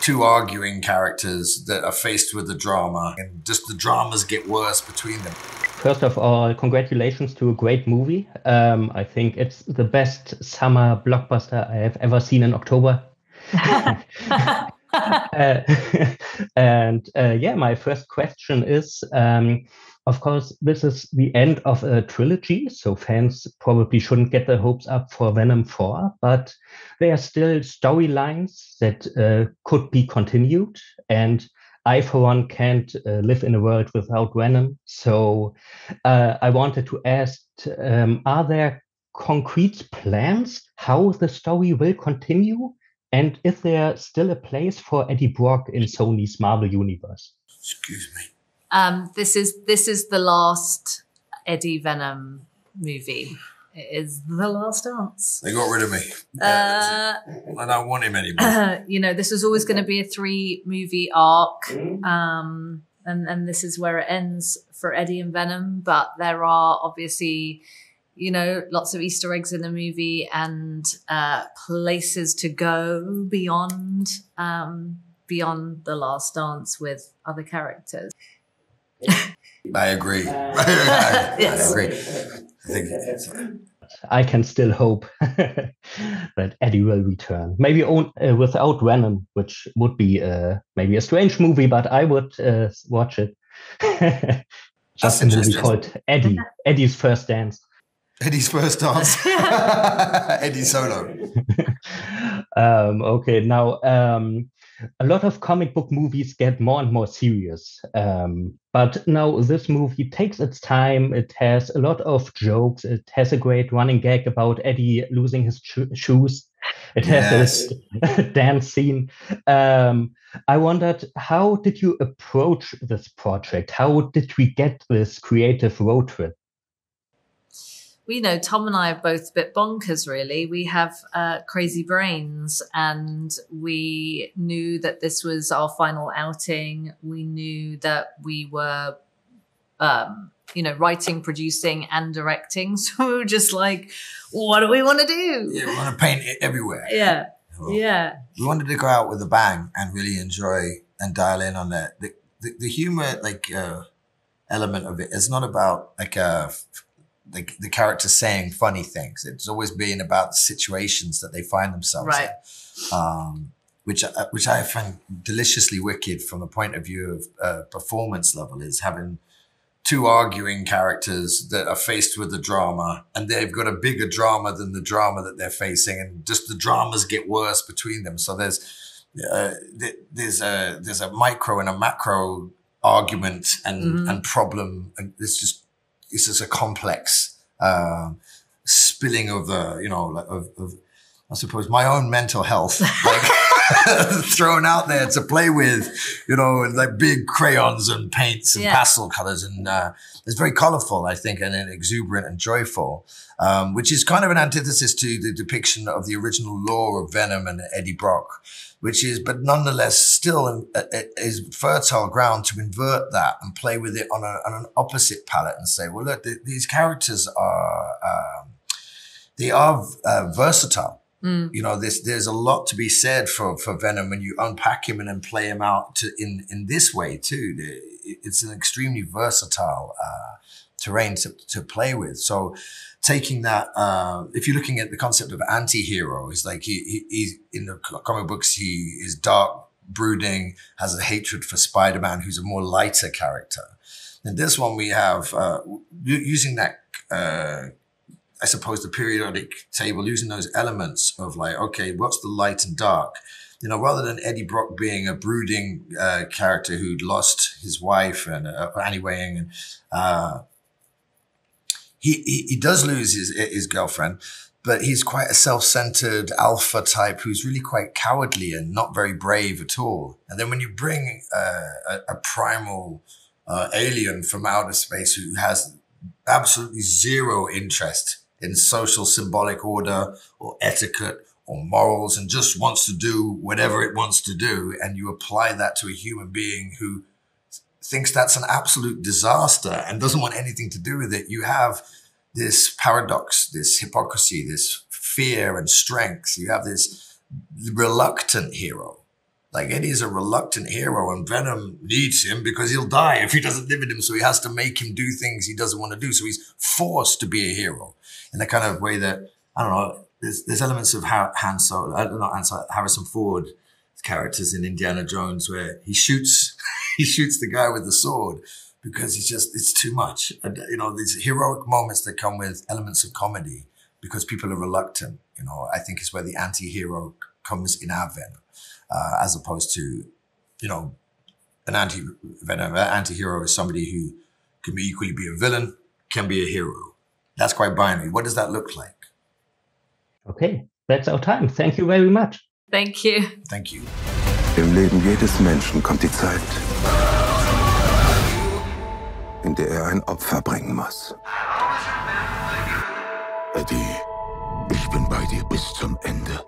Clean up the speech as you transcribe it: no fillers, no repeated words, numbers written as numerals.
two arguing characters that are faced with the drama, and just the dramas get worse between them. First of all, congratulations to a great movie. I think it's the best summer blockbuster I have ever seen in October. Yeah, my first question is, of course, this is the end of a trilogy, so fans probably shouldn't get their hopes up for Venom 4, but there are still storylines that could be continued, and I, for one, can't live in a world without Venom. So I wanted to ask, are there concrete plans how the story will continue? And is there still a place for Eddie Brock in Sony's Marvel universe? Excuse me. This is the last Eddie Venom movie. It is the last dance. They got rid of me. I don't want him anymore. You know, this was always going to be a 3-movie arc. And this is where it ends for Eddie and Venom. But there are obviously, you know, lots of Easter eggs in the movie and places to go beyond the last dance with other characters. I agree. Yes. I agree. I can still hope that Eddie will return. Maybe without Venom, which would be maybe a strange movie, but I would watch it. Just a movie called Eddie. Eddie's First Dance. Eddie's First Dance. Eddie Solo. Okay, now a lot of comic book movies get more and more serious. But now this movie takes its time. It has a lot of jokes. It has a great running gag about Eddie losing his shoes. It has a dance scene. I wondered, how did you approach this project? How did we get this creative road trip? We know Tom and I are both a bit bonkers, really. We have crazy brains, and we knew that this was our final outing. We knew that we were, writing, producing, and directing. So we were just like, what do we want to do? Yeah, we want to paint it everywhere. Yeah, yeah. We wanted to go out with a bang and really enjoy and dial in on that. The humor, element of it is not about the character saying funny things. It's always been about the situations that they find themselves in, which I find deliciously wicked from the point of view of performance level, is having two arguing characters that are faced with the drama, and they've got a bigger drama than the drama that they're facing, and just the dramas get worse between them. So there's a micro and a macro argument and problem, and it's just a complex spilling of I suppose my own mental health, thrown out there to play with, like big crayons and paints and pastel colors, and it's very colorful, I think, and then exuberant and joyful, which is kind of an antithesis to the depiction of the original lore of Venom and Eddie Brock, which is, but nonetheless, still is fertile ground to invert that and play with it on an opposite palette and say, well, look, these characters are, they are versatile. There's a lot to be said for Venom when you unpack him and then play him out in this way too. It's an extremely versatile terrain to play with. So taking that, if you're looking at the concept of anti-hero, it's like he's in the comic books, he is dark, brooding, has a hatred for Spider-Man, who's a more lighter character. In this one, we have using that. I suppose the periodic table, using those elements of like, okay, what's the light and dark? Rather than Eddie Brock being a brooding character who'd lost his wife and anyway, and he does lose his girlfriend, but he's quite a self-centered alpha type who's really quite cowardly and not very brave at all. And then when you bring a primal alien from outer space who has absolutely zero interest in social symbolic order or etiquette or morals and just wants to do whatever it wants to do, and you apply that to a human being who thinks that's an absolute disaster and doesn't want anything to do with it, you have this paradox, this hypocrisy, this fear and strength. You have this reluctant hero Like Eddie's a reluctant hero and Venom needs him because he'll die if he doesn't live with him. So he has to make him do things he doesn't want to do. So he's forced to be a hero in the kind of way that, I don't know, there's elements of Harrison Ford characters in Indiana Jones where he shoots the guy with the sword because it's too much. And, you know, these heroic moments that come with elements of comedy because people are reluctant, you know, I think is where the anti-hero comes in our Venom. As opposed to, you know, an anti-hero is somebody who can equally be a villain, can be a hero. That's quite binary. What does that look like? Okay, that's our time. Thank you very much. Thank you. Thank you. Im Leben jedes Menschen kommt die Zeit, in der er ein Opfer bringen muss. Eddie, ich bin bei dir bis zum Ende.